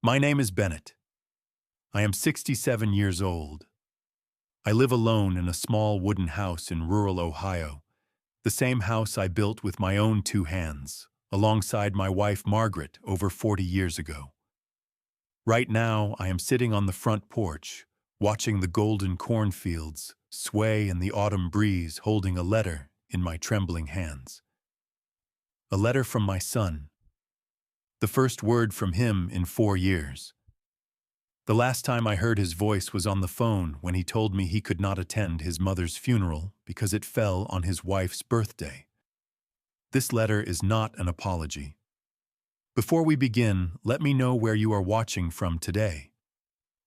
My name is Bennett. I am 67 years old. I live alone in a small wooden house in rural Ohio, the same house I built with my own two hands, alongside my wife Margaret over 40 years ago. Right now, I am sitting on the front porch, watching the golden cornfields sway in the autumn breeze, holding a letter in my trembling hands. A letter from my son. The first word from him in 4 years. The last time I heard his voice was on the phone when he told me he could not attend his mother's funeral because it fell on his wife's birthday. This letter is not an apology. Before we begin, let me know where you are watching from today.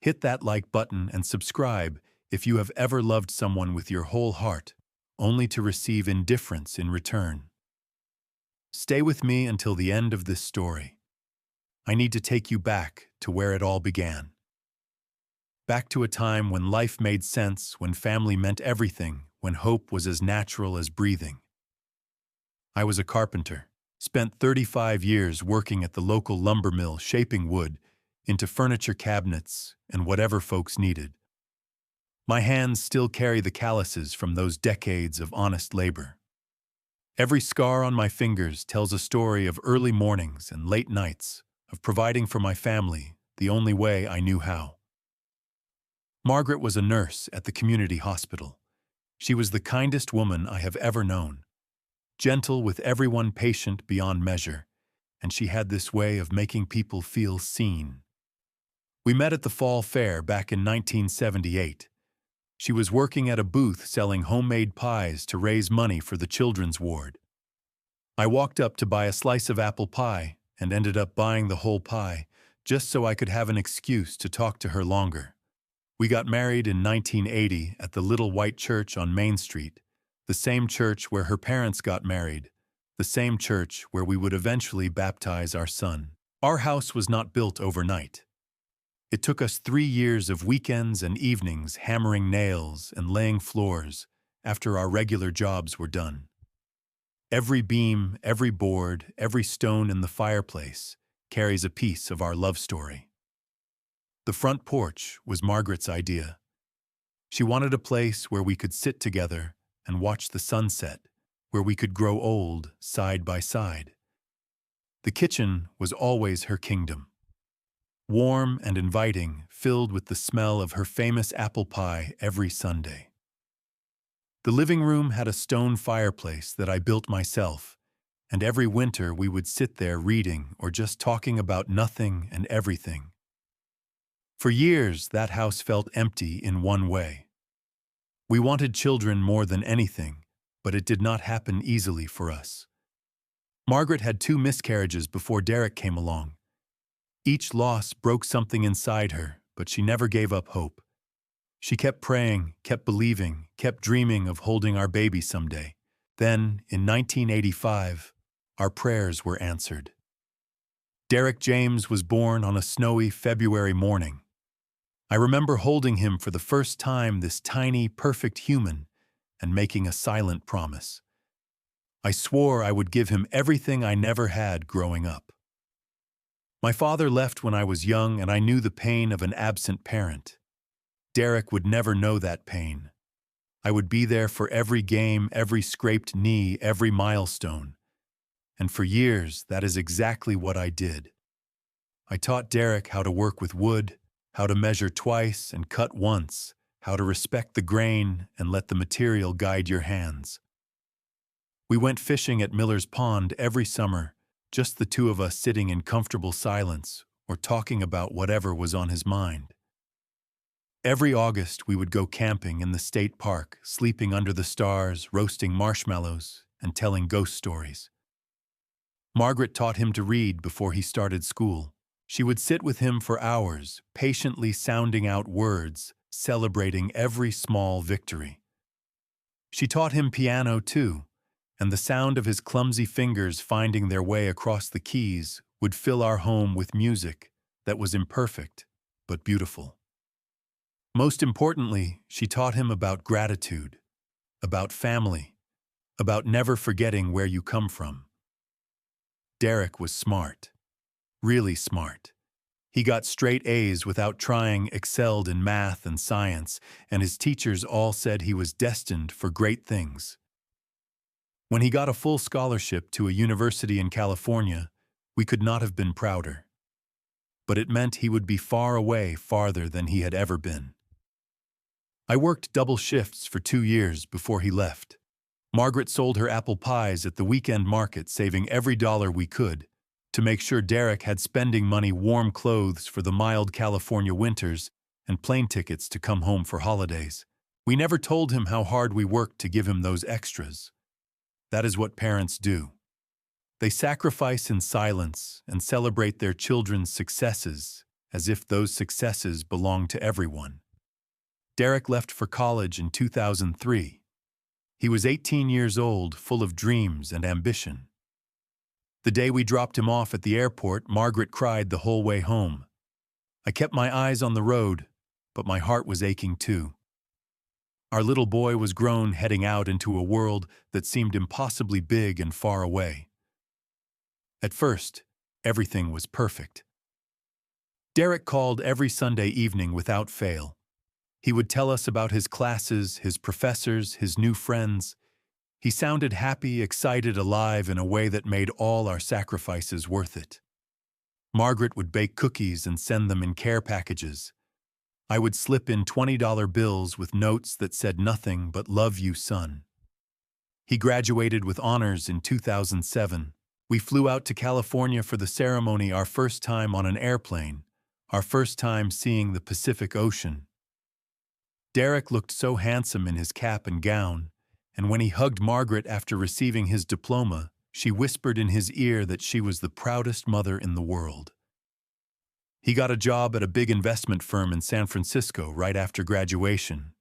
Hit that like button and subscribe if you have ever loved someone with your whole heart, only to receive indifference in return. Stay with me until the end of this story. I need to take you back to where it all began. Back to a time when life made sense, when family meant everything, when hope was as natural as breathing. I was a carpenter, spent 35 years working at the local lumber mill shaping wood into furniture cabinets and whatever folks needed. My hands still carry the calluses from those decades of honest labor. Every scar on my fingers tells a story of early mornings and late nights, of providing for my family the only way I knew how. Margaret was a nurse at the community hospital. She was the kindest woman I have ever known, gentle with everyone, patient beyond measure, and she had this way of making people feel seen. We met at the fall fair back in 1978. She was working at a booth selling homemade pies to raise money for the children's ward. I walked up to buy a slice of apple pie and ended up buying the whole pie just so I could have an excuse to talk to her longer. We got married in 1980 at the Little White Church on Main Street, the same church where her parents got married, the same church where we would eventually baptize our son. Our house was not built overnight. It took us 3 years of weekends and evenings hammering nails and laying floors after our regular jobs were done. Every beam, every board, every stone in the fireplace carries a piece of our love story. The front porch was Margaret's idea. She wanted a place where we could sit together and watch the sunset, where we could grow old side by side. The kitchen was always her kingdom. Warm and inviting, filled with the smell of her famous apple pie every Sunday. The living room had a stone fireplace that I built myself, and every winter we would sit there reading or just talking about nothing and everything. For years, that house felt empty in one way. We wanted children more than anything, but it did not happen easily for us. Margaret had 2 miscarriages before Derek came along. Each loss broke something inside her, but she never gave up hope. She kept praying, kept believing, kept dreaming of holding our baby someday. Then, in 1985, our prayers were answered. Derek James was born on a snowy February morning. I remember holding him for the first time, this tiny, perfect human, and making a silent promise. I swore I would give him everything I never had growing up. My father left when I was young, and I knew the pain of an absent parent. Derek would never know that pain. I would be there for every game, every scraped knee, every milestone. And for years, that is exactly what I did. I taught Derek how to work with wood, how to measure twice and cut once, how to respect the grain and let the material guide your hands. We went fishing at Miller's Pond every summer, just the 2 of us sitting in comfortable silence or talking about whatever was on his mind. Every August, we would go camping in the state park, sleeping under the stars, roasting marshmallows, and telling ghost stories. Margaret taught him to read before he started school. She would sit with him for hours, patiently sounding out words, celebrating every small victory. She taught him piano too, and the sound of his clumsy fingers finding their way across the keys would fill our home with music that was imperfect but beautiful. Most importantly, she taught him about gratitude, about family, about never forgetting where you come from. Derek was smart. Really smart. He got straight A's without trying, excelled in math and science, and his teachers all said he was destined for great things. When he got a full scholarship to a university in California, we could not have been prouder. But it meant he would be far away, farther than he had ever been. I worked double shifts for 2 years before he left. Margaret sold her apple pies at the weekend market, saving every dollar we could, to make sure Derek had spending money, warm clothes for the mild California winters, and plane tickets to come home for holidays. We never told him how hard we worked to give him those extras. That is what parents do. They sacrifice in silence and celebrate their children's successes as if those successes belong to everyone. Derek left for college in 2003. He was 18 years old, full of dreams and ambition. The day we dropped him off at the airport, Margaret cried the whole way home. I kept my eyes on the road, but my heart was aching too. Our little boy was grown, heading out into a world that seemed impossibly big and far away. At first, everything was perfect. Derek called every Sunday evening without fail. He would tell us about his classes, his professors, his new friends. He sounded happy, excited, alive in a way that made all our sacrifices worth it. Margaret would bake cookies and send them in care packages. I would slip in $20 bills with notes that said nothing but "Love you, son." He graduated with honors in 2007. We flew out to California for the ceremony, our first time on an airplane, our first time seeing the Pacific Ocean. Derek looked so handsome in his cap and gown, and when he hugged Margaret after receiving his diploma, she whispered in his ear that she was the proudest mother in the world. He got a job at a big investment firm in San Francisco right after graduation.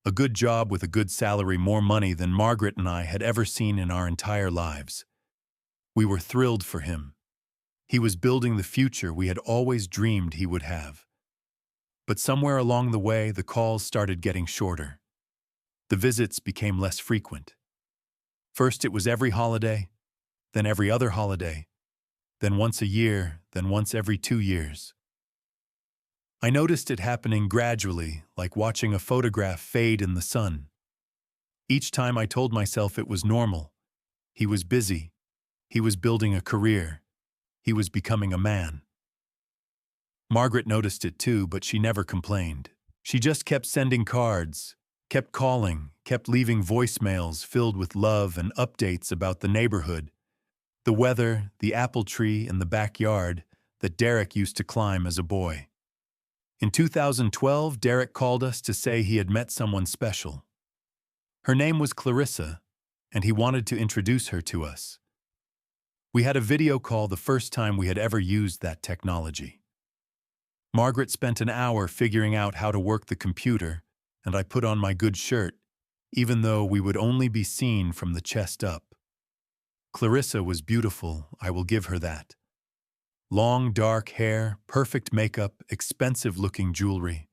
A good job with a good salary, more money than Margaret and I had ever seen in our entire lives. We were thrilled for him. He was building the future we had always dreamed he would have. But somewhere along the way, the calls started getting shorter. The visits became less frequent. First it was every holiday, then every other holiday, then once a year, then once every 2 years. I noticed it happening gradually, like watching a photograph fade in the sun. Each time I told myself it was normal. He was busy. He was building a career. He was becoming a man. Margaret noticed it too, but she never complained. She just kept sending cards, kept calling, kept leaving voicemails filled with love and updates about the neighborhood, the weather, the apple tree, and the backyard that Derek used to climb as a boy. In 2012, Derek called us to say he had met someone special. Her name was Clarissa, and he wanted to introduce her to us. We had a video call, the first time we had ever used that technology. Margaret spent an hour figuring out how to work the computer, and I put on my good shirt, even though we would only be seen from the chest up. Clarissa was beautiful, I will give her that. Long, dark hair, perfect makeup, expensive-looking jewelry.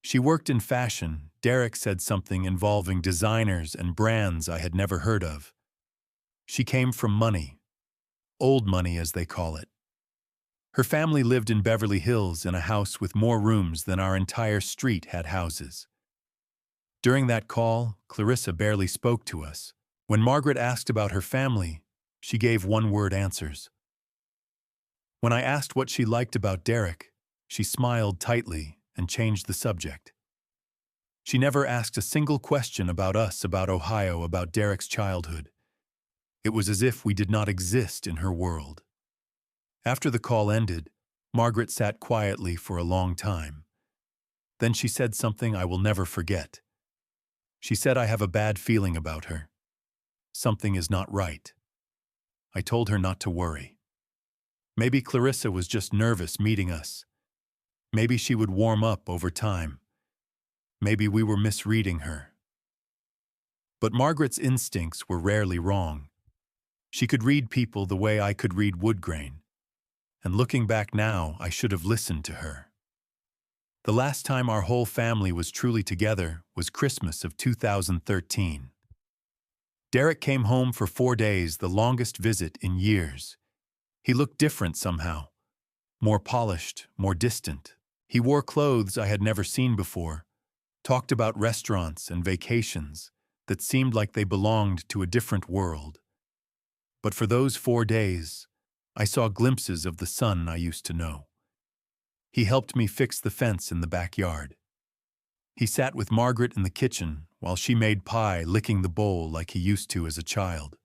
She worked in fashion. Derek said something involving designers and brands I had never heard of. She came from money. Old money, as they call it. Her family lived in Beverly Hills in a house with more rooms than our entire street had houses. During that call, Clarissa barely spoke to us. When Margaret asked about her family, she gave one-word answers. When I asked what she liked about Derek, she smiled tightly and changed the subject. She never asked a single question about us, about Ohio, about Derek's childhood. It was as if we did not exist in her world. After the call ended, Margaret sat quietly for a long time. Then she said something I will never forget. She said, "I have a bad feeling about her. Something is not right." I told her not to worry. Maybe Clarissa was just nervous meeting us. Maybe she would warm up over time. Maybe we were misreading her. But Margaret's instincts were rarely wrong. She could read people the way I could read wood grain. And looking back now, I should have listened to her. The last time our whole family was truly together was Christmas of 2013. Derek came home for 4 days, the longest visit in years. He looked different somehow. more polished, more distant. He wore clothes I had never seen before, talked about restaurants and vacations that seemed like they belonged to a different world. But for those 4 days, I saw glimpses of the son I used to know. He helped me fix the fence in the backyard. He sat with Margaret in the kitchen while she made pie, licking the bowl like he used to as a child.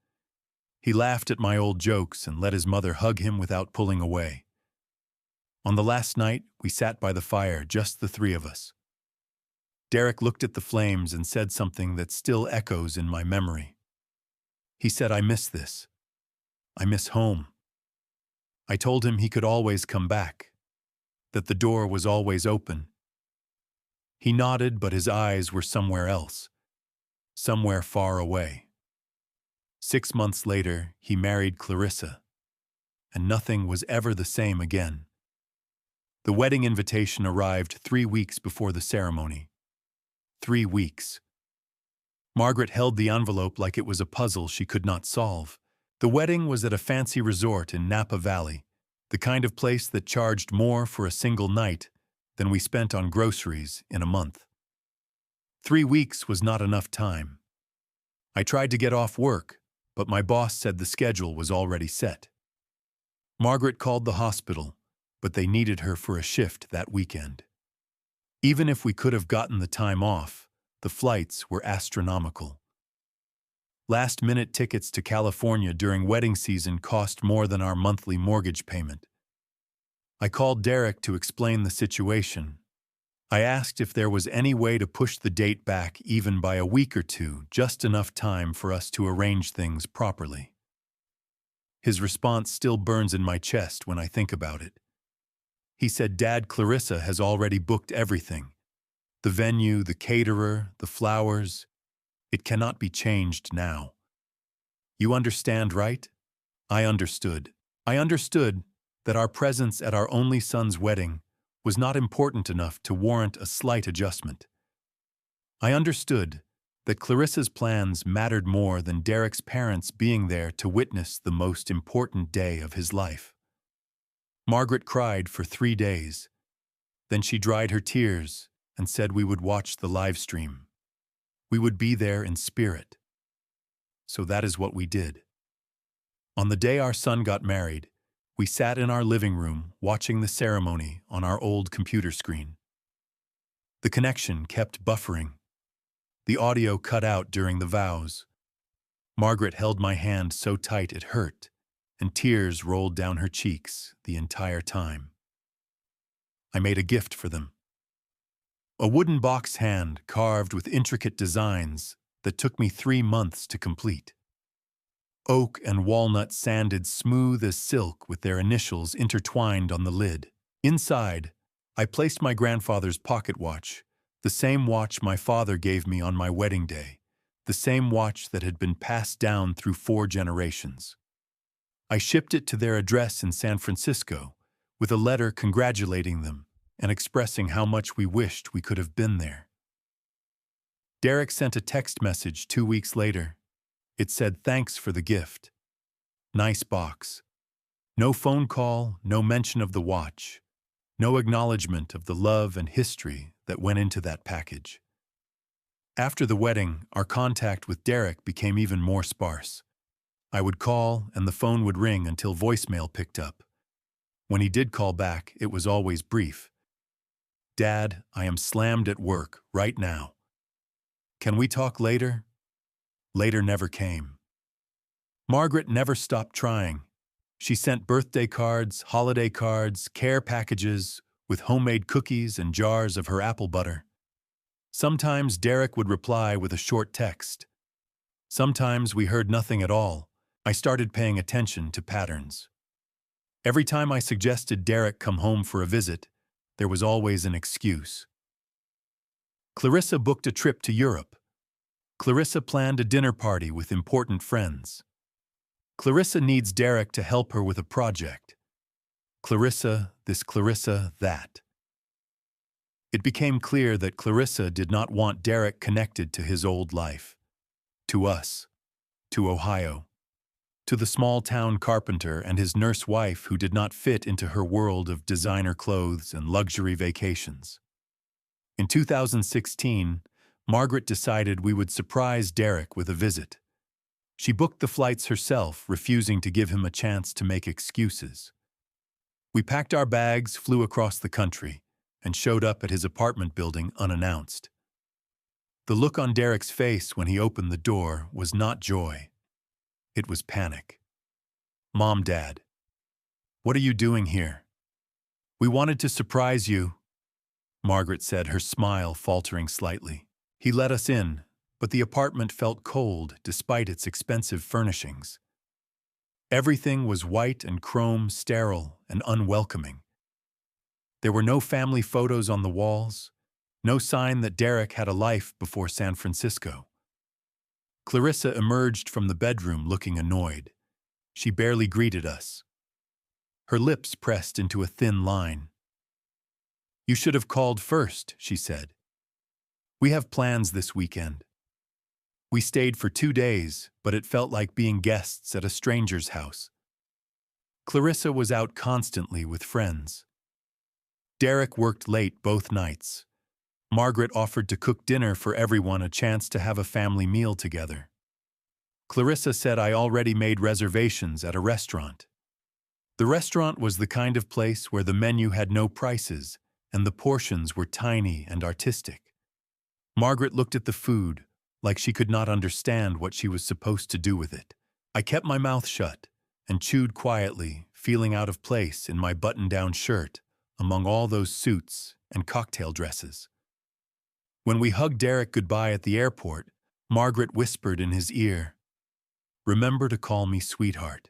He laughed at my old jokes and let his mother hug him without pulling away. On the last night, we sat by the fire, just the three of us. Derek looked at the flames and said something that still echoes in my memory. He said, "I miss this. I miss home." I told him he could always come back, that the door was always open. He nodded, but his eyes were somewhere else, somewhere far away. 6 months later, he married Clarissa, and nothing was ever the same again. The wedding invitation arrived 3 weeks before the ceremony. 3 weeks. Margaret held the envelope like it was a puzzle she could not solve. The wedding was at a fancy resort in Napa Valley, the kind of place that charged more for a single night than we spent on groceries in a month. 3 weeks was not enough time. I tried to get off work, but my boss said the schedule was already set. Margaret called the hospital, but they needed her for a shift that weekend. Even if we could have gotten the time off, the flights were astronomical. Last-minute tickets to California during wedding season cost more than our monthly mortgage payment. I called Derek to explain the situation. I asked if there was any way to push the date back even by a week or two, just enough time for us to arrange things properly. His response still burns in my chest when I think about it. He said, "Dad, Clarissa has already booked everything. The venue, the caterer, the flowers. It cannot be changed now." You understand, right? I understood. I understood that our presence at our only son's wedding was not important enough to warrant a slight adjustment. I understood that Clarissa's plans mattered more than Derek's parents being there to witness the most important day of his life. Margaret cried for 3 days. Then she dried her tears and said we would watch the live stream. We would be there in spirit. So that is what we did. On the day our son got married, we sat in our living room watching the ceremony on our old computer screen. The connection kept buffering. The audio cut out during the vows. Margaret held my hand so tight it hurt, and tears rolled down her cheeks the entire time. I made a gift for them. A wooden box hand carved with intricate designs that took me 3 months to complete. Oak and walnut sanded smooth as silk with their initials intertwined on the lid. Inside, I placed my grandfather's pocket watch, the same watch my father gave me on my wedding day, the same watch that had been passed down through 4 generations. I shipped it to their address in San Francisco with a letter congratulating them and expressing how much we wished we could have been there. Derek sent a text message 2 weeks later. It said, "Thanks for the gift. Nice box." No phone call, no mention of the watch, no acknowledgement of the love and history that went into that package. After the wedding, our contact with Derek became even more sparse. I would call and the phone would ring until voicemail picked up. When he did call back, it was always brief. "Dad, I am slammed at work right now. Can we talk later?" Later never came. Margaret never stopped trying. She sent birthday cards, holiday cards, care packages with homemade cookies and jars of her apple butter. Sometimes Derek would reply with a short text. Sometimes we heard nothing at all. I started paying attention to patterns. Every time I suggested Derek come home for a visit, there was always an excuse. Clarissa booked a trip to Europe. Clarissa planned a dinner party with important friends. Clarissa needs Derek to help her with a project. Clarissa this, Clarissa that. It became clear that Clarissa did not want Derek connected to his old life, to us, to Ohio. to the small-town carpenter and his nurse wife who did not fit into her world of designer clothes and luxury vacations. In 2016, Margaret decided we would surprise Derek with a visit. She booked the flights herself, refusing to give him a chance to make excuses. We packed our bags, flew across the country, and showed up at his apartment building unannounced. The look on Derek's face when he opened the door was not joy. It was panic. "Mom, Dad, what are you doing here?" "We wanted to surprise you," Margaret said, her smile faltering slightly. He let us in, but the apartment felt cold despite its expensive furnishings. Everything was white and chrome, sterile and unwelcoming. There were no family photos on the walls, no sign that Derek had a life before San Francisco. Clarissa emerged from the bedroom looking annoyed. She barely greeted us. Her lips pressed into a thin line. "You should have called first," she said. "We have plans this weekend." We stayed for 2 days, but it felt like being guests at a stranger's house. Clarissa was out constantly with friends. Derek worked late both nights. Margaret offered to cook dinner for everyone, a chance to have a family meal together. Clarissa said I already made reservations at a restaurant. The restaurant was the kind of place where the menu had no prices and the portions were tiny and artistic. Margaret looked at the food like she could not understand what she was supposed to do with it. I kept my mouth shut and chewed quietly, feeling out of place in my button-down shirt among all those suits and cocktail dresses. When we hugged Derek goodbye at the airport, Margaret whispered in his ear, "Remember to call me sweetheart.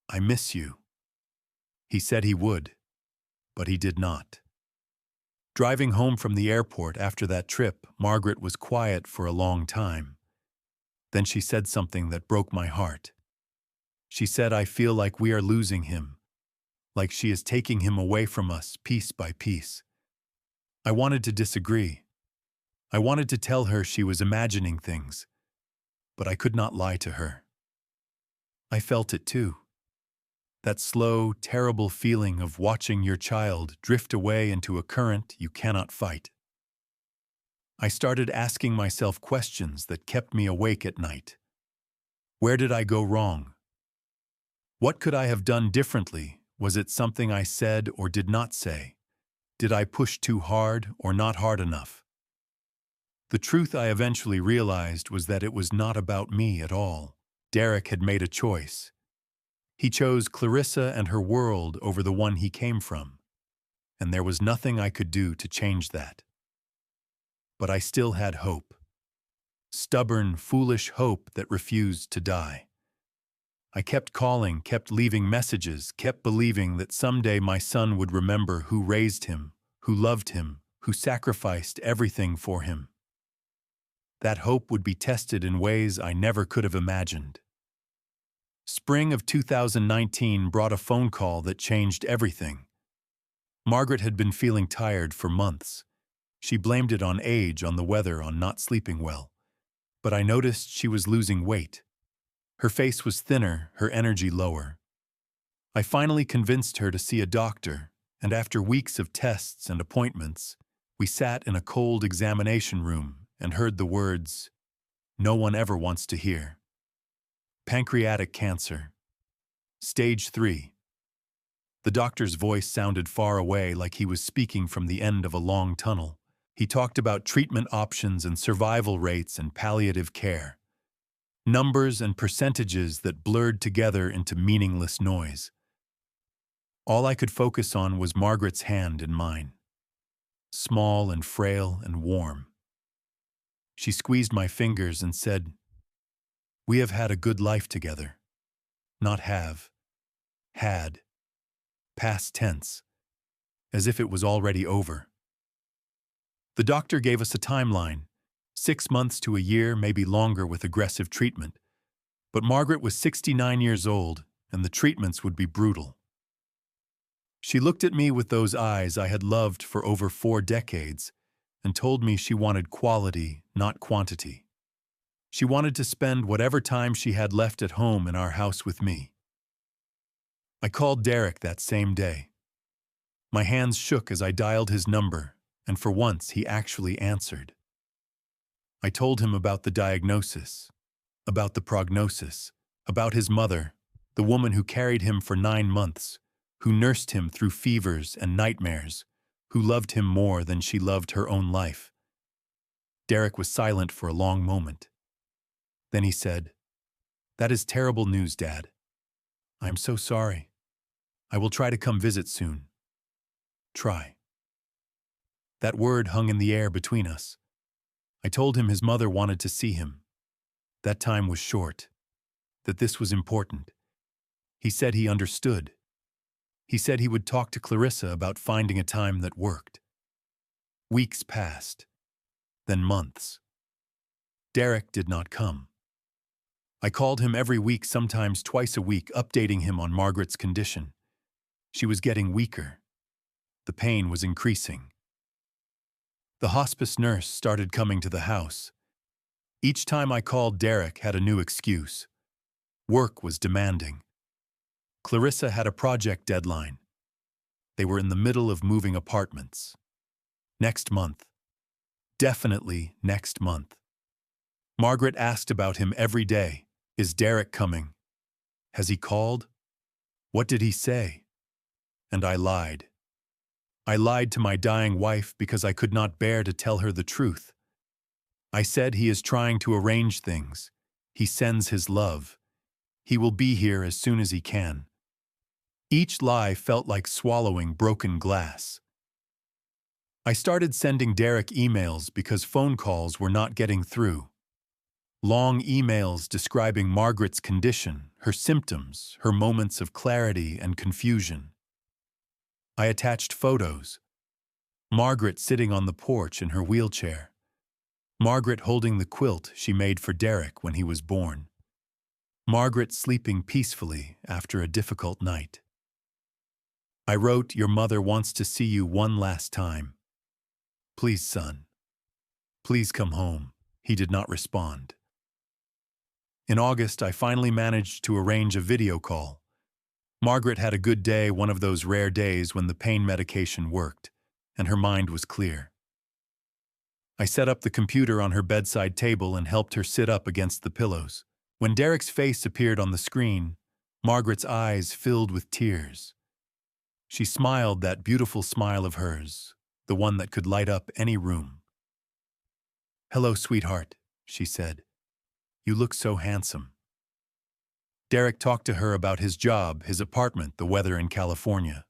I miss you." He said he would, but he did not. Driving home from the airport after that trip, Margaret was quiet for a long time. Then she said something that broke my heart. She said, "I feel like we are losing him, like she is taking him away from us piece by piece." I wanted to disagree. I wanted to tell her she was imagining things, but I could not lie to her. I felt it too. That slow, terrible feeling of watching your child drift away into a current you cannot fight. I started asking myself questions that kept me awake at night. Where did I go wrong? What could I have done differently? Was it something I said or did not say? Did I push too hard or not hard enough? The truth I eventually realized was that it was not about me at all. Derek had made a choice. He chose Clarissa and her world over the one he came from, and there was nothing I could do to change that. But I still had hope. Stubborn, foolish hope that refused to die. I kept calling, kept leaving messages, kept believing that someday my son would remember who raised him, who loved him, who sacrificed everything for him. That hope would be tested in ways I never could have imagined. Spring of 2019 brought a phone call that changed everything. Margaret had been feeling tired for months. She blamed it on age, on the weather, on not sleeping well. But I noticed she was losing weight. Her face was thinner, her energy lower. I finally convinced her to see a doctor, and after weeks of tests and appointments, we sat in a cold examination room and heard the words no one ever wants to hear. Pancreatic cancer. Stage 3. The doctor's voice sounded far away, like he was speaking from the end of a long tunnel. He talked about treatment options and survival rates and palliative care. Numbers and percentages that blurred together into meaningless noise. All I could focus on was Margaret's hand in mine. Small and frail and warm. She squeezed my fingers and said, "We have had a good life together." Not have. Had. Past tense. As if it was already over. The doctor gave us a timeline. 6 months to a year, maybe longer with aggressive treatment. But Margaret was 69 years old, and the treatments would be brutal. She looked at me with those eyes I had loved for over 4 decades and told me she wanted quality, not quantity. She wanted to spend whatever time she had left at home in our house with me. I called Derek that same day. My hands shook as I dialed his number, and for once he actually answered. I told him about the diagnosis, about the prognosis, about his mother, the woman who carried him for 9 months, who nursed him through fevers and nightmares, who loved him more than she loved her own life. Derek was silent for a long moment. Then he said, "That is terrible news, Dad. I am so sorry. I will try to come visit soon." Try. That word hung in the air between us. I told him his mother wanted to see him. That time was short, that this was important. He said he understood. He said he would talk to Clarissa about finding a time that worked. Weeks passed, then months. Derek did not come. I called him every week, sometimes twice a week, updating him on Margaret's condition. She was getting weaker. The pain was increasing. The hospice nurse started coming to the house. Each time I called, Derek had a new excuse. Work was demanding. Clarissa had a project deadline. They were in the middle of moving apartments. Next month. Definitely next month. Margaret asked about him every day. Is Derek coming? Has he called? What did he say? And I lied. I lied to my dying wife because I could not bear to tell her the truth. I said he is trying to arrange things. He sends his love. He will be here as soon as he can. Each lie felt like swallowing broken glass. I started sending Derek emails because phone calls were not getting through. Long emails describing Margaret's condition, her symptoms, her moments of clarity and confusion. I attached photos. Margaret sitting on the porch in her wheelchair. Margaret holding the quilt she made for Derek when he was born. Margaret sleeping peacefully after a difficult night. I wrote, "Your mother wants to see you one last time. Please, son. Please come home." He did not respond. In August, I finally managed to arrange a video call. Margaret had a good day, one of those rare days when the pain medication worked, and her mind was clear. I set up the computer on her bedside table and helped her sit up against the pillows. When Derek's face appeared on the screen, Margaret's eyes filled with tears. She smiled, that beautiful smile of hers, the one that could light up any room. "Hello, sweetheart," she said. "You look so handsome." Derek talked to her about his job, his apartment, the weather in California.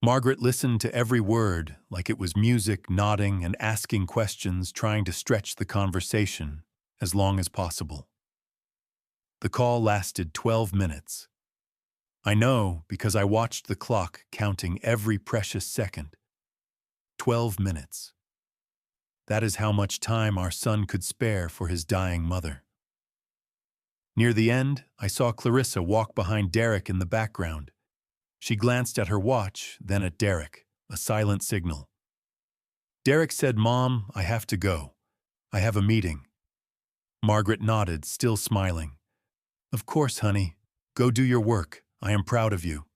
Margaret listened to every word like it was music, nodding and asking questions, trying to stretch the conversation as long as possible. The call lasted 12 minutes. I know because I watched the clock counting every precious second. 12 minutes. That is how much time our son could spare for his dying mother. Near the end, I saw Clarissa walk behind Derek in the background. She glanced at her watch, then at Derek, a silent signal. Derek said, "Mom, I have to go. I have a meeting." Margaret nodded, still smiling. "Of course, honey. Go do your work. I am proud of you."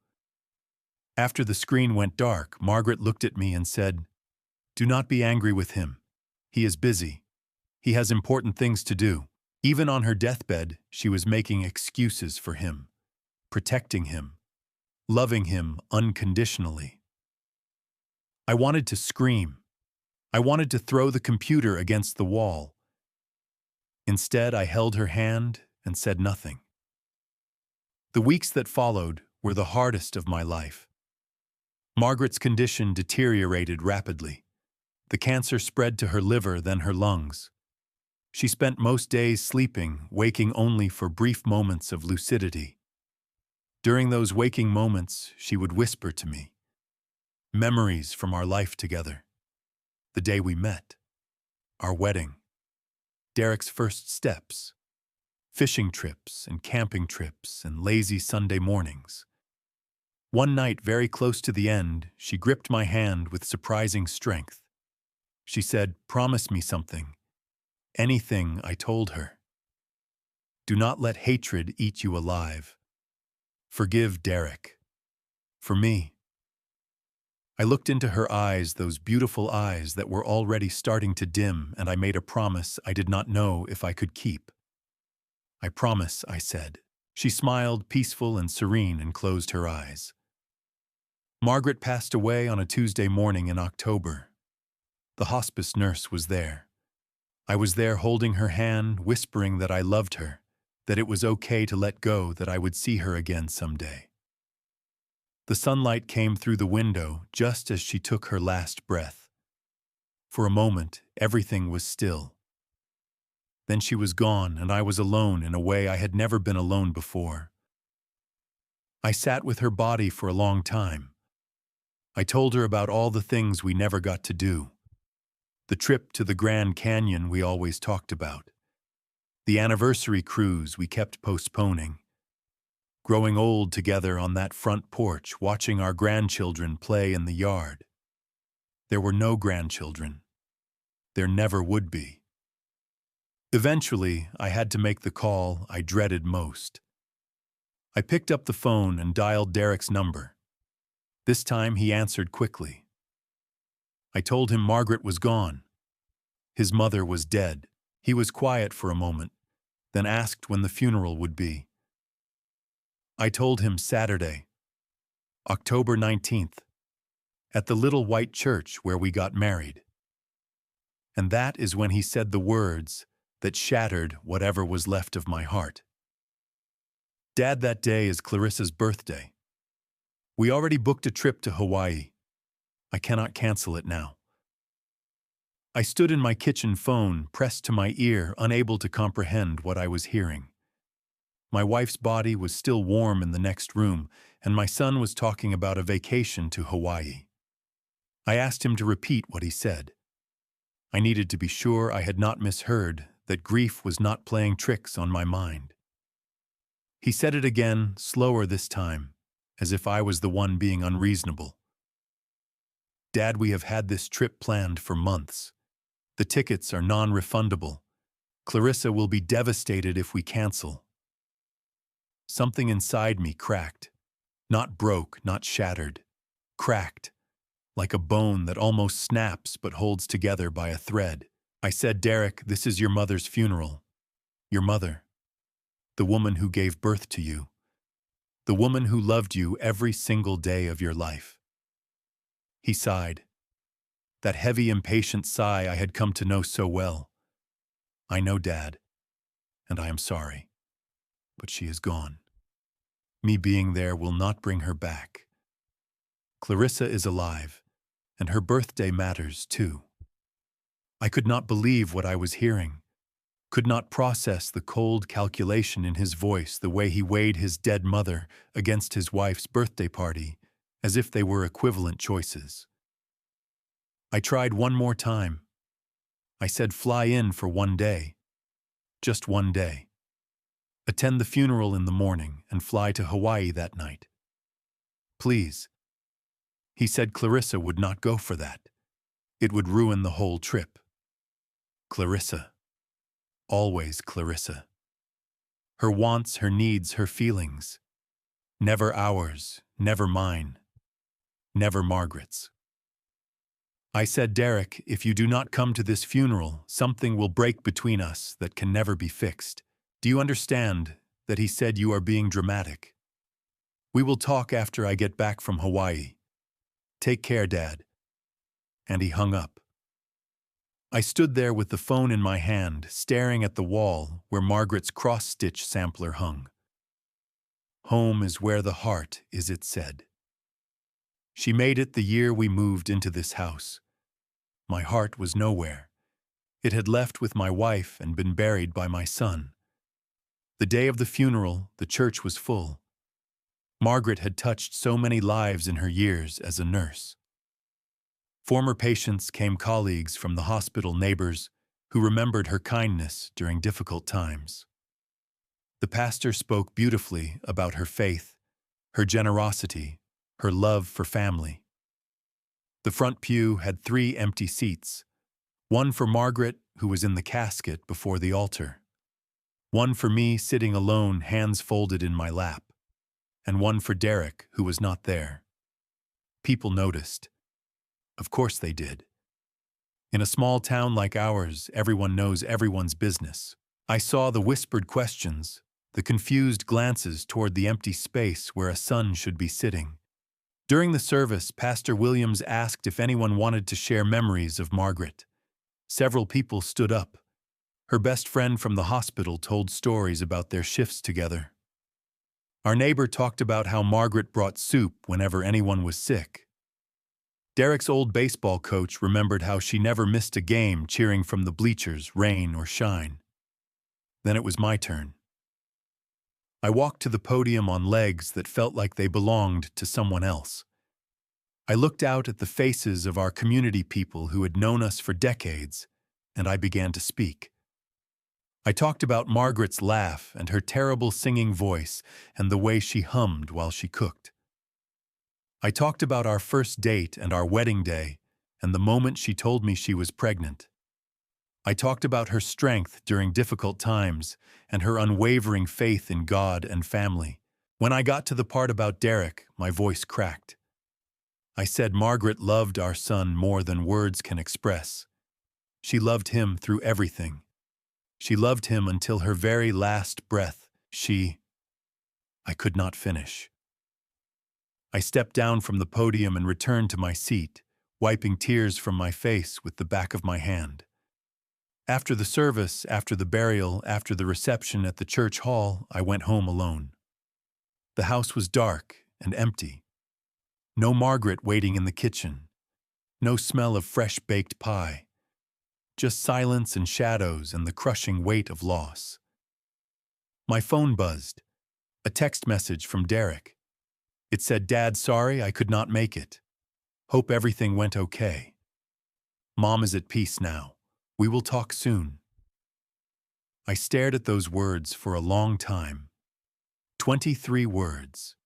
After the screen went dark, Margaret looked at me and said, "Do not be angry with him. He is busy. He has important things to do." Even on her deathbed, she was making excuses for him, protecting him, loving him unconditionally. I wanted to scream. I wanted to throw the computer against the wall. Instead, I held her hand and said nothing. The weeks that followed were the hardest of my life. Margaret's condition deteriorated rapidly. The cancer spread to her liver, then her lungs. She spent most days sleeping, waking only for brief moments of lucidity. During those waking moments, she would whisper to me memories from our life together. The day we met, our wedding, Derek's first steps, fishing trips and camping trips and lazy Sunday mornings. One night, very close to the end, she gripped my hand with surprising strength. She said, "Promise me something. Anything, I told her. Do not let hatred eat you alive. Forgive Derek. For me. I looked into her eyes, those beautiful eyes that were already starting to dim, and I made a promise I did not know if I could keep. I promise, I said. She smiled, peaceful and serene, and closed her eyes. Margaret passed away on a Tuesday morning in October. The hospice nurse was there. I was there holding her hand, whispering that I loved her, that it was okay to let go, that I would see her again someday. The sunlight came through the window just as she took her last breath. For a moment, everything was still. Then she was gone, and I was alone in a way I had never been alone before. I sat with her body for a long time. I told her about all the things we never got to do. The trip to the Grand Canyon we always talked about. The anniversary cruise we kept postponing. Growing old together on that front porch, watching our grandchildren play in the yard. There were no grandchildren. There never would be. Eventually, I had to make the call I dreaded most. I picked up the phone and dialed Derek's number. This time he answered quickly. I told him Margaret was gone. His mother was dead. He was quiet for a moment, then asked when the funeral would be. I told him Saturday, October 19th, at the little white church where we got married. And that is when he said the words that shattered whatever was left of my heart. Dad, that day is Clarissa's birthday. We already booked a trip to Hawaii. I cannot cancel it now. I stood in my kitchen phone, pressed to my ear, unable to comprehend what I was hearing. My wife's body was still warm in the next room, and my son was talking about a vacation to Hawaii. I asked him to repeat what he said. I needed to be sure I had not misheard, that grief was not playing tricks on my mind. He said it again, slower this time, as if I was the one being unreasonable. Dad, we have had this trip planned for months. The tickets are non-refundable. Clarissa will be devastated if we cancel. Something inside me cracked. Not broke, not shattered. Cracked. Like a bone that almost snaps but holds together by a thread. I said, Derek, this is your mother's funeral. Your mother. The woman who gave birth to you. The woman who loved you every single day of your life. He sighed. That heavy, impatient sigh I had come to know so well. I know, Dad, and I am sorry. But she is gone. Me being there will not bring her back. Clarissa is alive, and her birthday matters too. I could not believe what I was hearing, could not process the cold calculation in his voice, the way he weighed his dead mother against his wife's birthday party, as if they were equivalent choices. I tried one more time. I said, fly in for one day. Just one day. Attend the funeral in the morning and fly to Hawaii that night. Please. He said Clarissa would not go for that. It would ruin the whole trip. Clarissa. Always Clarissa. Her wants, her needs, her feelings. Never ours, never mine. Never Margaret's. I said, Derek, if you do not come to this funeral, something will break between us that can never be fixed. Do you understand that he said you are being dramatic? We will talk after I get back from Hawaii. Take care, Dad. And he hung up. I stood there with the phone in my hand, staring at the wall where Margaret's cross-stitch sampler hung. Home is where the heart is, it said. She made it the year we moved into this house. My heart was nowhere. It had left with my wife and been buried by my son. The day of the funeral, the church was full. Margaret had touched so many lives in her years as a nurse. Former patients came, colleagues from the hospital, neighbors who remembered her kindness during difficult times. The pastor spoke beautifully about her faith, her generosity, her love for family. The front pew had 3 empty seats, one for Margaret, who was in the casket before the altar. One for me sitting alone, hands folded in my lap, and one for Derek, who was not there. People noticed. Of course they did. In a small town like ours, everyone knows everyone's business. I saw the whispered questions, the confused glances toward the empty space where a son should be sitting. During the service, Pastor Williams asked if anyone wanted to share memories of Margaret. Several people stood up. Her best friend from the hospital told stories about their shifts together. Our neighbor talked about how Margaret brought soup whenever anyone was sick. Derek's old baseball coach remembered how she never missed a game cheering from the bleachers, rain or shine. Then it was my turn. I walked to the podium on legs that felt like they belonged to someone else. I looked out at the faces of our community people who had known us for decades, and I began to speak. I talked about Margaret's laugh and her terrible singing voice and the way she hummed while she cooked. I talked about our first date and our wedding day and the moment she told me she was pregnant. I talked about her strength during difficult times and her unwavering faith in God and family. When I got to the part about Derek, my voice cracked. I said Margaret loved our son more than words can express. She loved him through everything. She loved him until her very last breath. I could not finish. I stepped down from the podium and returned to my seat, wiping tears from my face with the back of my hand. After the service, after the burial, after the reception at the church hall, I went home alone. The house was dark and empty. No Margaret waiting in the kitchen. No smell of fresh-baked pie. Just silence and shadows and the crushing weight of loss. My phone buzzed. A text message from Derek. It said, "Dad, sorry I could not make it. Hope everything went okay. Mom is at peace now. We will talk soon." I stared at those words for a long time. 23 words.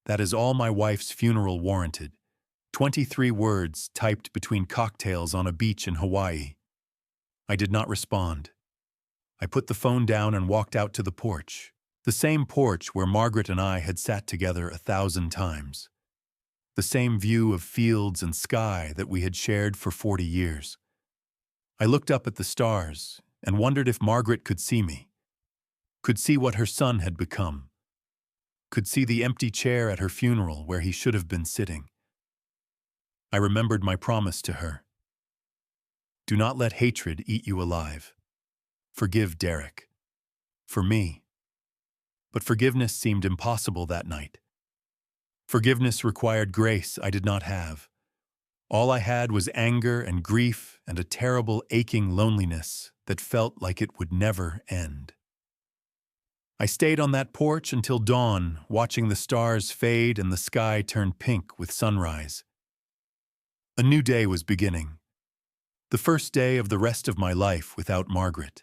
That is all my wife's funeral warranted. 23 words typed between cocktails on a beach in Hawaii. I did not respond. I put the phone down and walked out to the porch. The same porch where Margaret and I had sat together 1,000 times. The same view of fields and sky that we had shared for 40 years. I looked up at the stars and wondered if Margaret could see me, could see what her son had become, could see the empty chair at her funeral where he should have been sitting. I remembered my promise to her. Do not let hatred eat you alive. Forgive Derek. For me. But forgiveness seemed impossible that night. Forgiveness required grace I did not have. All I had was anger and grief and a terrible aching loneliness that felt like it would never end. I stayed on that porch until dawn, watching the stars fade and the sky turn pink with sunrise. A new day was beginning. The first day of the rest of my life without Margaret.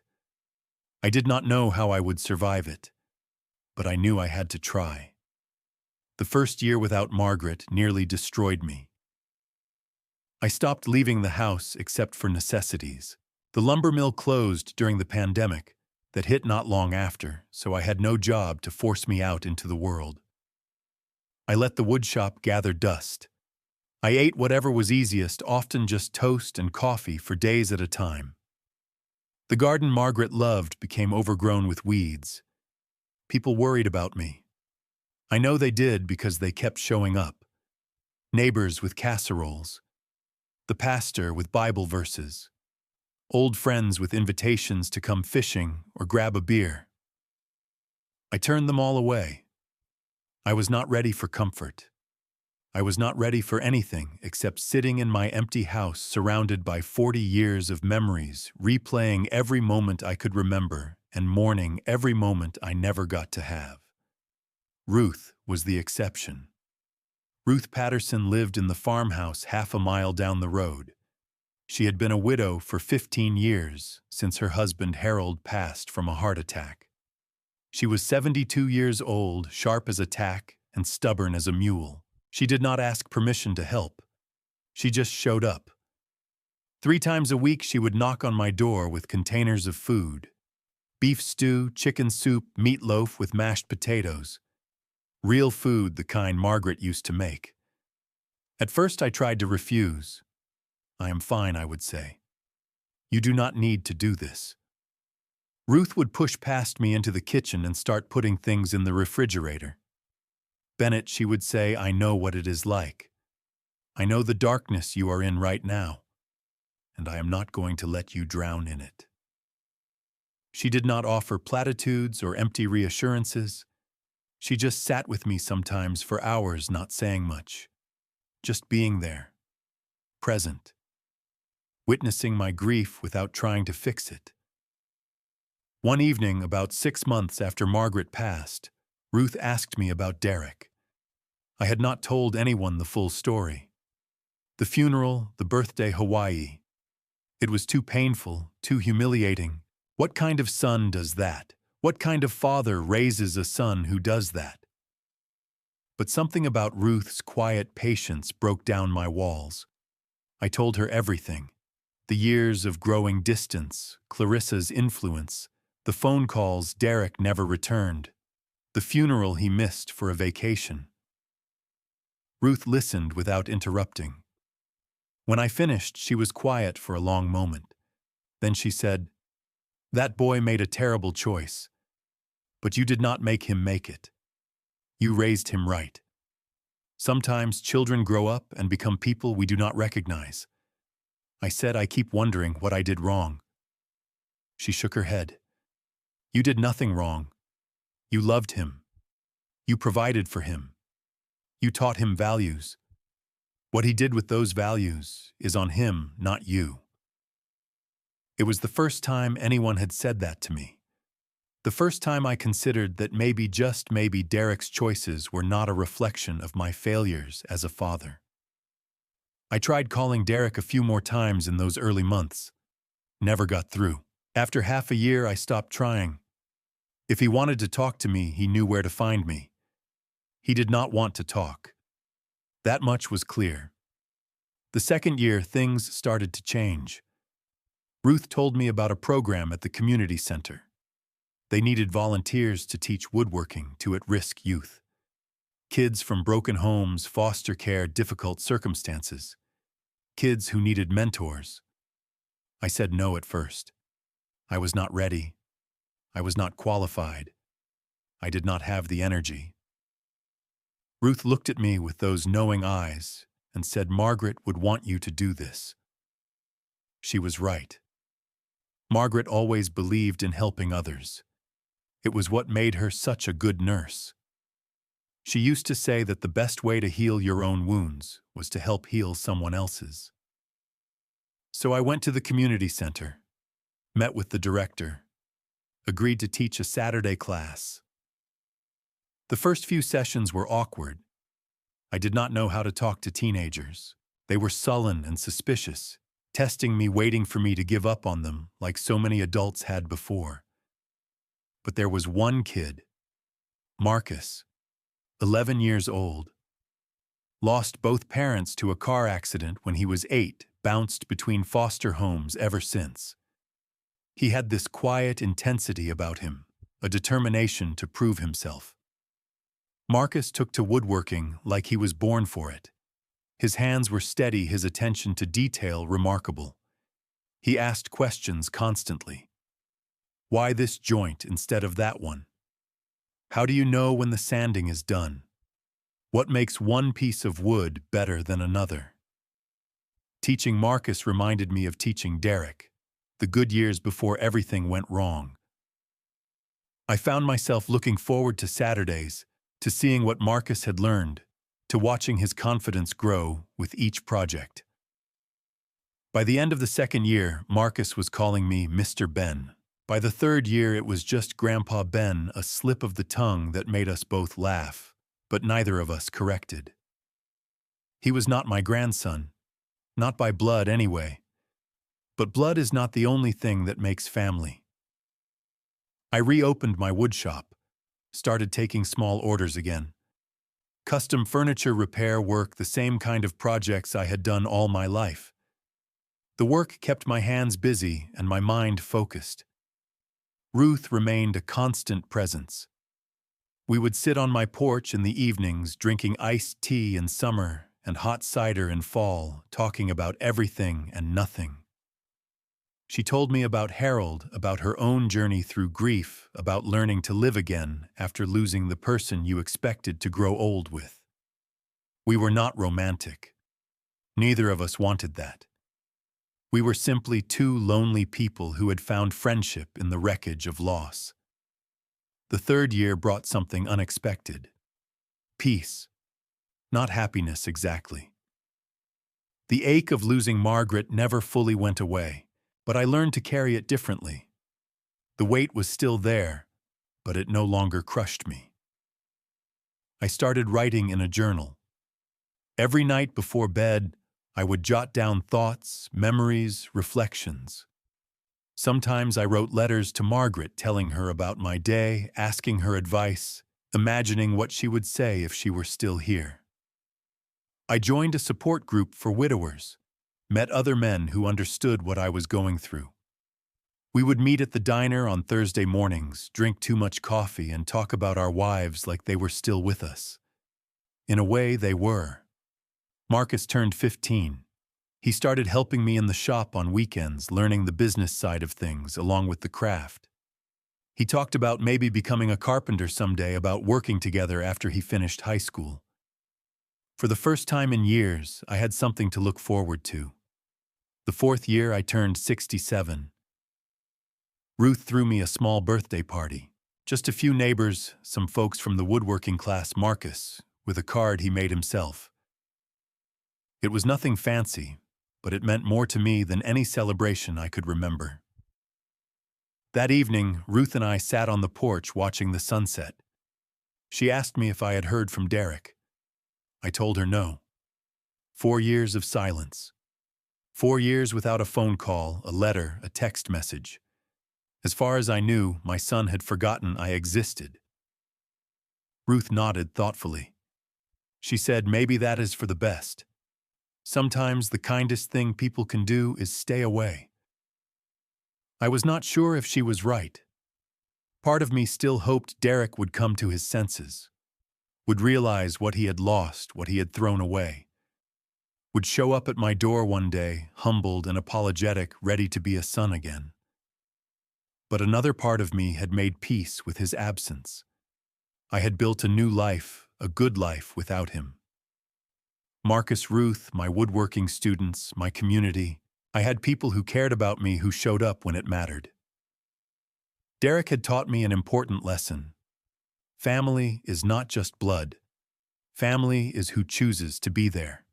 I did not know how I would survive it, but I knew I had to try. The first year without Margaret nearly destroyed me. I stopped leaving the house except for necessities. The lumber mill closed during the pandemic that hit not long after, so I had no job to force me out into the world. I let the woodshop gather dust. I ate whatever was easiest, often just toast and coffee for days at a time. The garden Margaret loved became overgrown with weeds. People worried about me. I know they did because they kept showing up. Neighbors with casseroles. The pastor with Bible verses. Old friends with invitations to come fishing or grab a beer. I turned them all away. I was not ready for comfort. I was not ready for anything except sitting in my empty house surrounded by 40 years of memories, replaying every moment I could remember and mourning every moment I never got to have. Ruth was the exception. Ruth Patterson lived in the farmhouse half a mile down the road. She had been a widow for 15 years since her husband Harold passed from a heart attack. She was 72 years old, sharp as a tack, and stubborn as a mule. She did not ask permission to help. She just showed up. 3 times a week she would knock on my door with containers of food. Beef stew, chicken soup, meatloaf with mashed potatoes. Real food, the kind Margaret used to make. At first I tried to refuse. "I am fine," I would say. "You do not need to do this." Ruth would push past me into the kitchen and start putting things in the refrigerator. "Bennett," she would say, "I know what it is like. I know the darkness you are in right now, and I am not going to let you drown in it." She did not offer platitudes or empty reassurances. She just sat with me sometimes for hours, not saying much, just being there, present, witnessing my grief without trying to fix it. One evening, about 6 months after Margaret passed, Ruth asked me about Derek. I had not told anyone the full story. The funeral, the birthday, Hawaii. It was too painful, too humiliating. What kind of son does that? What kind of father raises a son who does that? But something about Ruth's quiet patience broke down my walls. I told her everything. The years of growing distance, Clarissa's influence, the phone calls Derek never returned, the funeral he missed for a vacation. Ruth listened without interrupting. When I finished, she was quiet for a long moment. Then she said, "That boy made a terrible choice, but you did not make him make it. You raised him right. Sometimes children grow up and become people we do not recognize." I said, "I keep wondering what I did wrong." She shook her head. "You did nothing wrong. You loved him. You provided for him. You taught him values. What he did with those values is on him, not you." It was the first time anyone had said that to me. The first time I considered that maybe, just maybe, Derek's choices were not a reflection of my failures as a father. I tried calling Derek a few more times in those early months. Never got through. After half a year, I stopped trying. If he wanted to talk to me, he knew where to find me. He did not want to talk. That much was clear. The second year, things started to change. Ruth told me about a program at the community center. They needed volunteers to teach woodworking to at-risk youth. Kids from broken homes, foster care, difficult circumstances. Kids who needed mentors. I said no at first. I was not ready. I was not qualified. I did not have the energy. Ruth looked at me with those knowing eyes and said, "Margaret would want you to do this." She was right. Margaret always believed in helping others. It was what made her such a good nurse. She used to say that the best way to heal your own wounds was to help heal someone else's. So I went to the community center, met with the director, agreed to teach a Saturday class. The first few sessions were awkward. I did not know how to talk to teenagers. They were sullen and suspicious, testing me, waiting for me to give up on them like so many adults had before. But there was one kid, Marcus, 11 years old. Lost both parents to a car accident when he was 8, bounced between foster homes ever since. He had this quiet intensity about him, a determination to prove himself. Marcus took to woodworking like he was born for it. His hands were steady, his attention to detail remarkable. He asked questions constantly. Why this joint instead of that one? How do you know when the sanding is done? What makes one piece of wood better than another? Teaching Marcus reminded me of teaching Derek, the good years before everything went wrong. I found myself looking forward to Saturdays, to seeing what Marcus had learned, to watching his confidence grow with each project. By the end of the second year, Marcus was calling me Mr. Ben. By the third year, it was just Grandpa Ben, a slip of the tongue that made us both laugh, but neither of us corrected. He was not my grandson, not by blood anyway. But blood is not the only thing that makes family. I reopened my woodshop, started taking small orders again. Custom furniture repair work, the same kind of projects I had done all my life. The work kept my hands busy and my mind focused. Ruth remained a constant presence. We would sit on my porch in the evenings, drinking iced tea in summer and hot cider in fall, talking about everything and nothing. She told me about Harold, about her own journey through grief, about learning to live again after losing the person you expected to grow old with. We were not romantic. Neither of us wanted that. We were simply two lonely people who had found friendship in the wreckage of loss. The third year brought something unexpected. Peace. Not happiness exactly. The ache of losing Margaret never fully went away, but I learned to carry it differently. The weight was still there, but it no longer crushed me. I started writing in a journal. Every night before bed, I would jot down thoughts, memories, reflections. Sometimes I wrote letters to Margaret telling her about my day, asking her advice, imagining what she would say if she were still here. I joined a support group for widowers, met other men who understood what I was going through. We would meet at the diner on Thursday mornings, drink too much coffee, and talk about our wives like they were still with us. In a way, they were. Marcus turned 15. He started helping me in the shop on weekends, learning the business side of things along with the craft. He talked about maybe becoming a carpenter someday, about working together after he finished high school. For the first time in years, I had something to look forward to. The fourth year, I turned 67. Ruth threw me a small birthday party. Just a few neighbors, some folks from the woodworking class, Marcus, with a card he made himself. It was nothing fancy, but it meant more to me than any celebration I could remember. That evening, Ruth and I sat on the porch watching the sunset. She asked me if I had heard from Derek. I told her no. 4 years of silence. 4 years without a phone call, a letter, a text message. As far as I knew, my son had forgotten I existed. Ruth nodded thoughtfully. She said maybe that is for the best. Sometimes the kindest thing people can do is stay away. I was not sure if she was right. Part of me still hoped Derek would come to his senses, would realize what he had lost, what he had thrown away, would show up at my door one day, humbled and apologetic, ready to be a son again. But another part of me had made peace with his absence. I had built a new life, a good life without him. Marcus, Ruth, my woodworking students, my community. I had people who cared about me, who showed up when it mattered. Derek had taught me an important lesson. Family is not just blood. Family is who chooses to be there.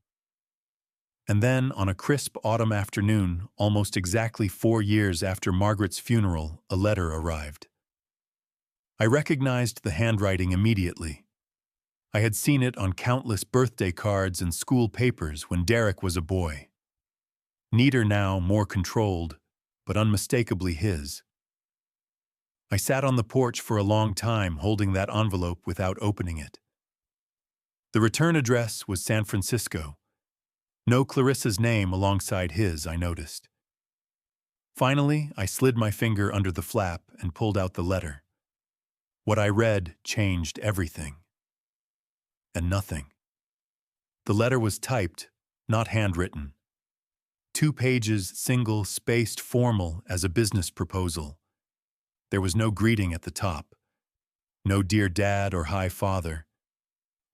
And then, on a crisp autumn afternoon, almost exactly 4 years after Margaret's funeral, a letter arrived. I recognized the handwriting immediately. I had seen it on countless birthday cards and school papers when Derek was a boy. Neater now, more controlled, but unmistakably his. I sat on the porch for a long time holding that envelope without opening it. The return address was San Francisco. No Clarissa's name alongside his, I noticed. Finally, I slid my finger under the flap and pulled out the letter. What I read changed everything. And nothing. The letter was typed, not handwritten. 2 pages, single, spaced, formal as a business proposal. There was no greeting at the top. No dear dad or hi father.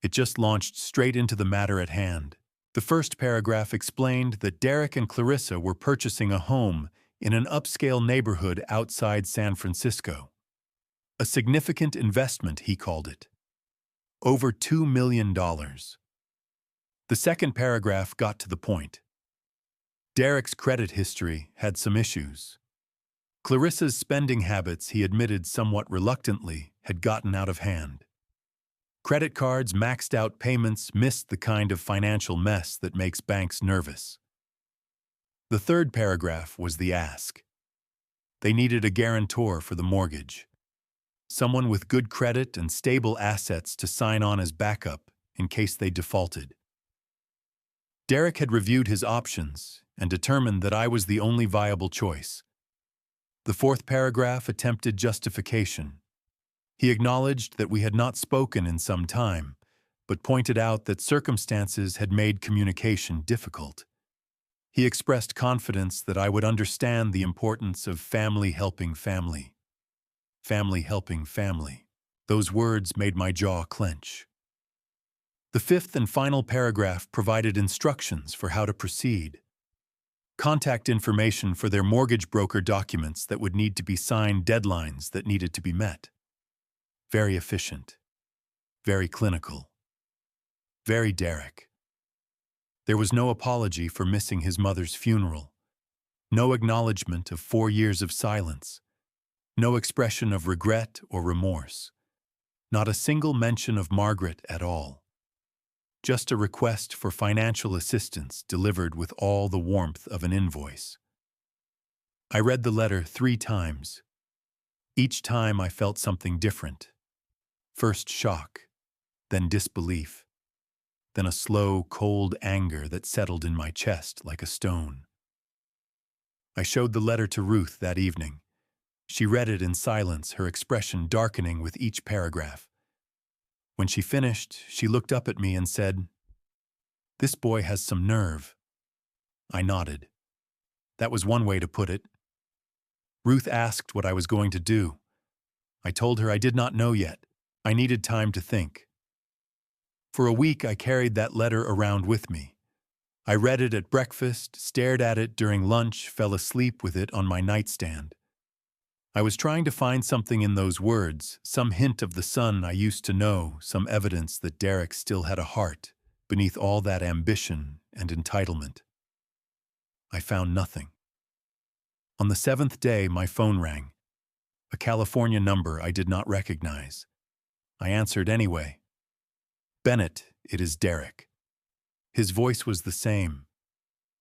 It just launched straight into the matter at hand. The first paragraph explained that Derek and Clarissa were purchasing a home in an upscale neighborhood outside San Francisco. A significant investment, he called it. Over $2 million. The second paragraph got to the point. Derek's credit history had some issues. Clarissa's spending habits, he admitted somewhat reluctantly, had gotten out of hand. Credit cards, maxed out payments, missed the kind of financial mess that makes banks nervous. The third paragraph was the ask. They needed a guarantor for the mortgage. Someone with good credit and stable assets to sign on as backup in case they defaulted. Derek had reviewed his options, and determined that I was the only viable choice. The fourth paragraph attempted justification. He acknowledged that we had not spoken in some time, but pointed out that circumstances had made communication difficult. He expressed confidence that I would understand the importance of family helping family. Family helping family. Those words made my jaw clench. The fifth and final paragraph provided instructions for how to proceed. Contact information for their mortgage broker documents that would need to be signed, deadlines that needed to be met. Very efficient. Very clinical. Very Derek. There was no apology for missing his mother's funeral. No acknowledgement of 4 years of silence. No expression of regret or remorse. Not a single mention of Margaret at all. Just a request for financial assistance delivered with all the warmth of an invoice. I read the letter 3 times. Each time I felt something different. First shock, then disbelief, then a slow, cold anger that settled in my chest like a stone. I showed the letter to Ruth that evening. She read it in silence, her expression darkening with each paragraph. When she finished, she looked up at me and said, "This boy has some nerve." I nodded. That was one way to put it. Ruth asked what I was going to do. I told her I did not know yet. I needed time to think. For a week, I carried that letter around with me. I read it at breakfast, stared at it during lunch, fell asleep with it on my nightstand. I was trying to find something in those words, some hint of the son I used to know, some evidence that Derek still had a heart beneath all that ambition and entitlement. I found nothing. On the 7th day, my phone rang. A California number I did not recognize. I answered anyway. "Bennett, it is Derek." His voice was the same.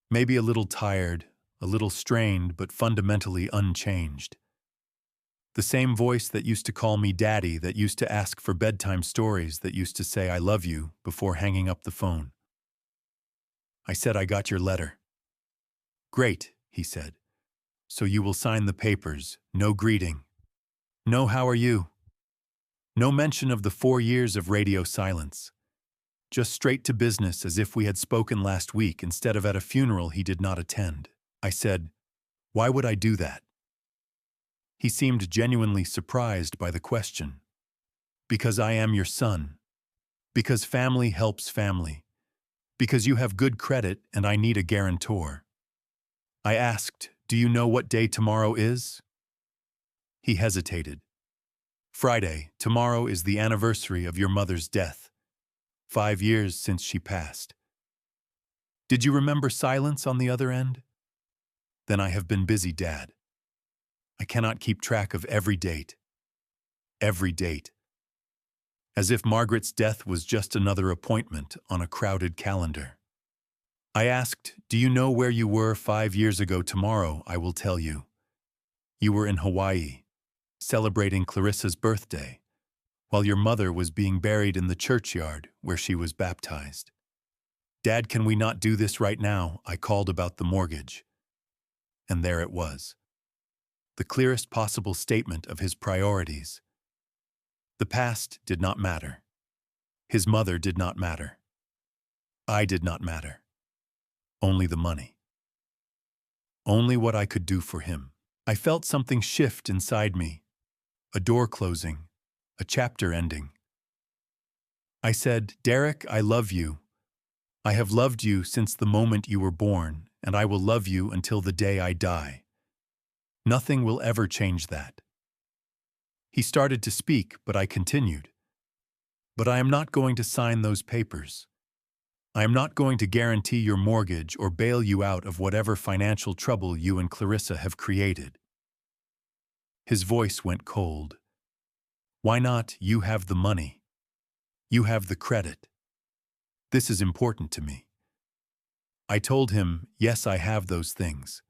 Maybe a little tired, a little strained, but fundamentally unchanged. The same voice that used to call me Daddy, that used to ask for bedtime stories, that used to say "I love you" before hanging up the phone. I said, "I got your letter." "Great," he said. "So you will sign the papers, no greeting. No how are you. No mention of the 4 years of radio silence. Just straight to business as if we had spoken last week instead of at a funeral he did not attend." I said, "Why would I do that?" He seemed genuinely surprised by the question. "Because I am your son. Because family helps family. Because you have good credit and I need a guarantor." I asked, "Do you know what day tomorrow is?" He hesitated. "Friday, tomorrow is the anniversary of your mother's death. 5 years since she passed. Did you remember silence on the other end?" "Then I have been busy, Dad. I cannot keep track of every date. Every date. As if Margaret's death was just another appointment on a crowded calendar." I asked, "Do you know where you were 5 years ago tomorrow? I will tell you. You were in Hawaii, celebrating Clarissa's birthday, while your mother was being buried in the churchyard where she was baptized. Dad, can we not do this right now?" I called about the mortgage. And there it was. The clearest possible statement of his priorities. The past did not matter. His mother did not matter. I did not matter. Only the money. Only what I could do for him. I felt something shift inside me. A door closing. A chapter ending. I said, "Derek, I love you. I have loved you since the moment you were born, and I will love you until the day I die. Nothing will ever change that." He started to speak, but I continued. "But I am not going to sign those papers. I am not going to guarantee your mortgage or bail you out of whatever financial trouble you and Clarissa have created." His voice went cold. "Why not? You have the money. You have the credit. This is important to me." I told him, yes, I have those things.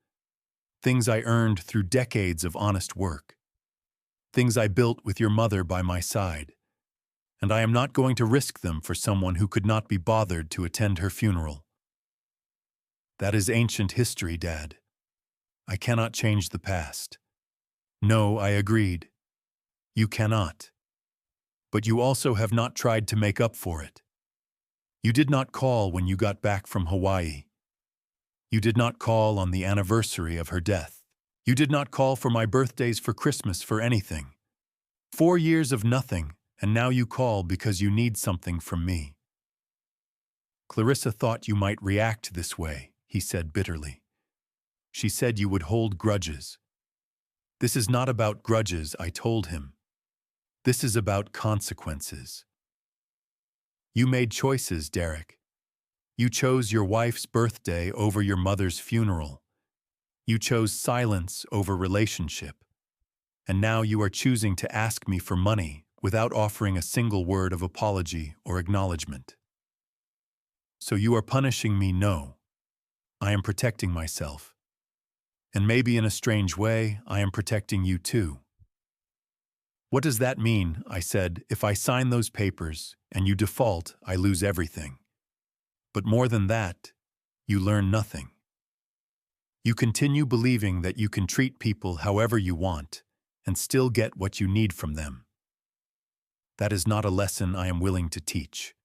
Things I earned through decades of honest work. Things I built with your mother by my side. And I am not going to risk them for someone who could not be bothered to attend her funeral. That is ancient history, Dad. I cannot change the past. No, I agreed. You cannot. But you also have not tried to make up for it. You did not call when you got back from Hawaii. You did not call on the anniversary of her death. You did not call for my birthdays, for Christmas, for anything. 4 years of nothing, and now you call because you need something from me. Clarissa thought you might react this way, he said bitterly. She said you would hold grudges. This is not about grudges, I told him. This is about consequences. You made choices, Derek. You chose your wife's birthday over your mother's funeral. You chose silence over relationship. And now you are choosing to ask me for money without offering a single word of apology or acknowledgement. So you are punishing me? No. I am protecting myself. And maybe in a strange way, I am protecting you too. What does that mean? I said. If I sign those papers and you default, I lose everything. But more than that, you learn nothing. You continue believing that you can treat people however you want and still get what you need from them. That is not a lesson I am willing to teach.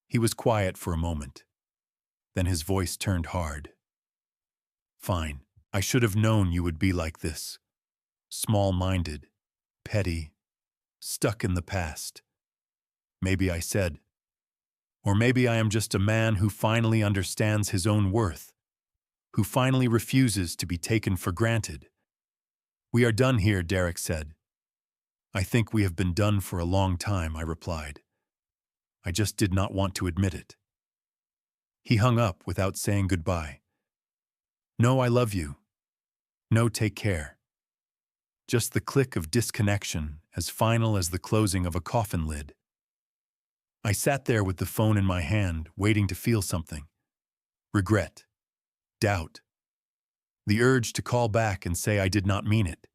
He was quiet for a moment. Then his voice turned hard. Fine, I should have known you would be like this. Small-minded, petty, stuck in the past. Maybe I said. Or maybe I am just a man who finally understands his own worth, who finally refuses to be taken for granted. We are done here, Derek said. I think we have been done for a long time, I replied. I just did not want to admit it. He hung up without saying goodbye. No, I love you. No, take care. Just the click of disconnection, as final as the closing of a coffin lid. I sat there with the phone in my hand, waiting to feel something. Regret. Doubt. The urge to call back and say I did not mean it.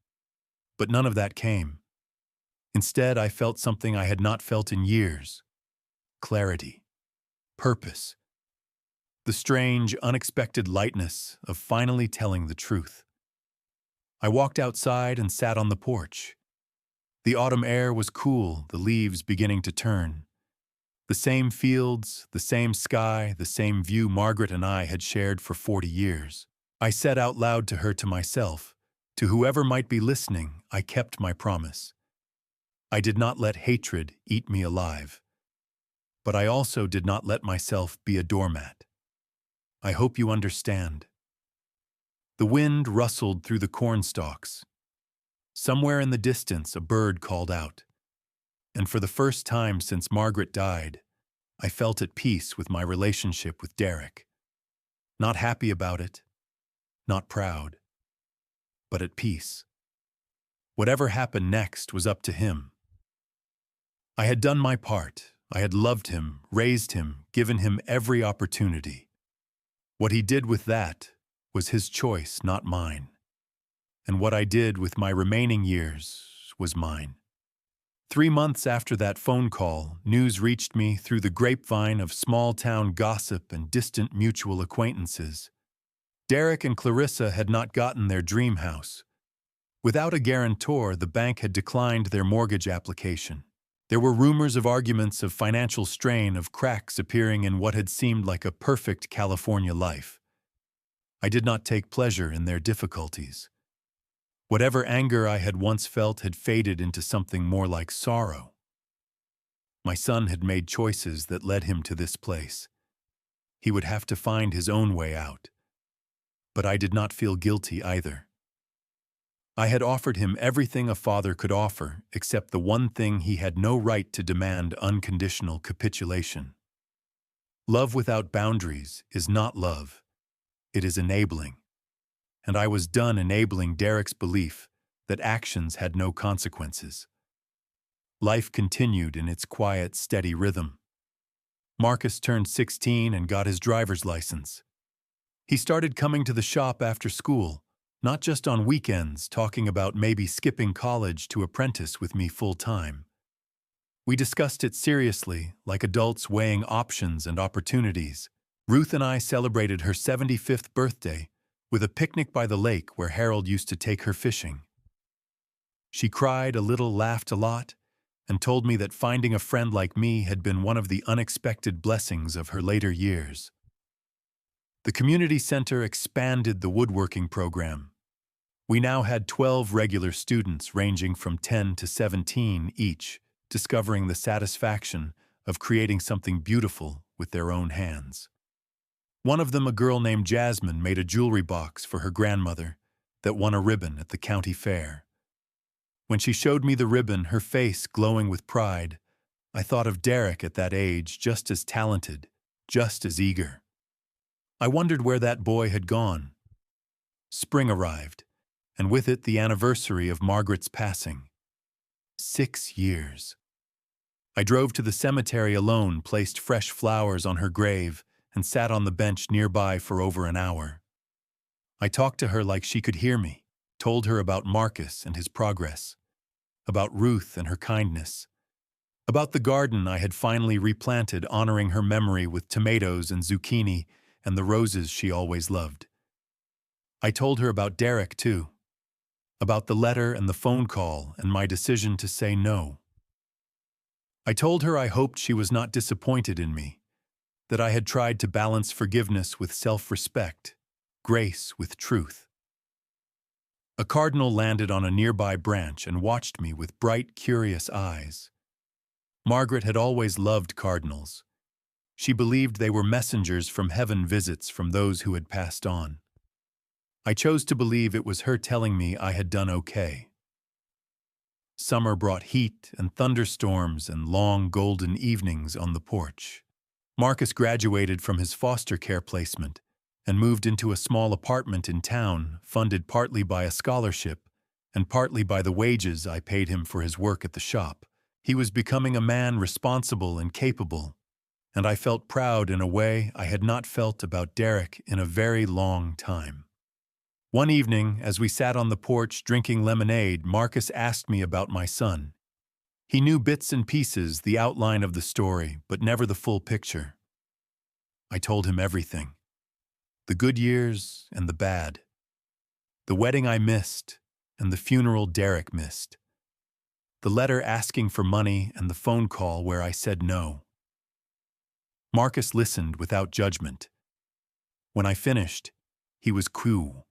But none of that came. Instead, I felt something I had not felt in years. Clarity. Purpose. The strange, unexpected lightness of finally telling the truth. I walked outside and sat on the porch. The autumn air was cool, the leaves beginning to turn. The same fields, the same sky, the same view Margaret and I had shared for 40 years. I said out loud to her, to myself, to whoever might be listening, I kept my promise. I did not let hatred eat me alive. But I also did not let myself be a doormat. I hope you understand. The wind rustled through the cornstalks. Somewhere in the distance, a bird called out. And for the first time since Margaret died, I felt at peace with my relationship with Derek. Not happy about it, not proud, but at peace. Whatever happened next was up to him. I had done my part. I had loved him, raised him, given him every opportunity. What he did with that was his choice, not mine. And what I did with my remaining years was mine. 3 months after that phone call, news reached me through the grapevine of small-town gossip and distant mutual acquaintances. Derek and Clarissa had not gotten their dream house. Without a guarantor, the bank had declined their mortgage application. There were rumors of arguments, of financial strain, of cracks appearing in what had seemed like a perfect California life. I did not take pleasure in their difficulties. Whatever anger I had once felt had faded into something more like sorrow. My son had made choices that led him to this place. He would have to find his own way out. But I did not feel guilty either. I had offered him everything a father could offer, except the one thing he had no right to demand: unconditional capitulation. Love without boundaries is not love. It is enabling. And I was done enabling Derek's belief that actions had no consequences. Life continued in its quiet, steady rhythm. Marcus turned 16 and got his driver's license. He started coming to the shop after school, not just on weekends, talking about maybe skipping college to apprentice with me full-time. We discussed it seriously, like adults weighing options and opportunities. Ruth and I celebrated her 75th birthday with a picnic by the lake where Harold used to take her fishing. She cried a little, laughed a lot, and told me that finding a friend like me had been one of the unexpected blessings of her later years. The community center expanded the woodworking program. We now had 12 regular students ranging from 10 to 17 each, discovering the satisfaction of creating something beautiful with their own hands. One of them, a girl named Jasmine, made a jewelry box for her grandmother that won a ribbon at the county fair. When she showed me the ribbon, her face glowing with pride, I thought of Derek at that age, just as talented, just as eager. I wondered where that boy had gone. Spring arrived, and with it the anniversary of Margaret's passing. 6 years. I drove to the cemetery alone, placed fresh flowers on her grave, and sat on the bench nearby for over an hour. I talked to her like she could hear me, told her about Marcus and his progress, about Ruth and her kindness, about the garden I had finally replanted, honoring her memory with tomatoes and zucchini and the roses she always loved. I told her about Derek, too, about the letter and the phone call and my decision to say no. I told her I hoped she was not disappointed in me, that I had tried to balance forgiveness with self-respect, grace with truth. A cardinal landed on a nearby branch and watched me with bright, curious eyes. Margaret had always loved cardinals. She believed they were messengers from heaven, visits from those who had passed on. I chose to believe it was her telling me I had done okay. Summer brought heat and thunderstorms and long golden evenings on the porch. Marcus graduated from his foster care placement and moved into a small apartment in town, funded partly by a scholarship and partly by the wages I paid him for his work at the shop. He was becoming a man responsible and capable, and I felt proud in a way I had not felt about Derek in a very long time. One evening, as we sat on the porch drinking lemonade, Marcus asked me about my son. He knew bits and pieces, the outline of the story, but never the full picture. I told him everything. The good years and the bad. The wedding I missed and the funeral Derek missed. The letter asking for money and the phone call where I said no. Marcus listened without judgment. When I finished, he was cool.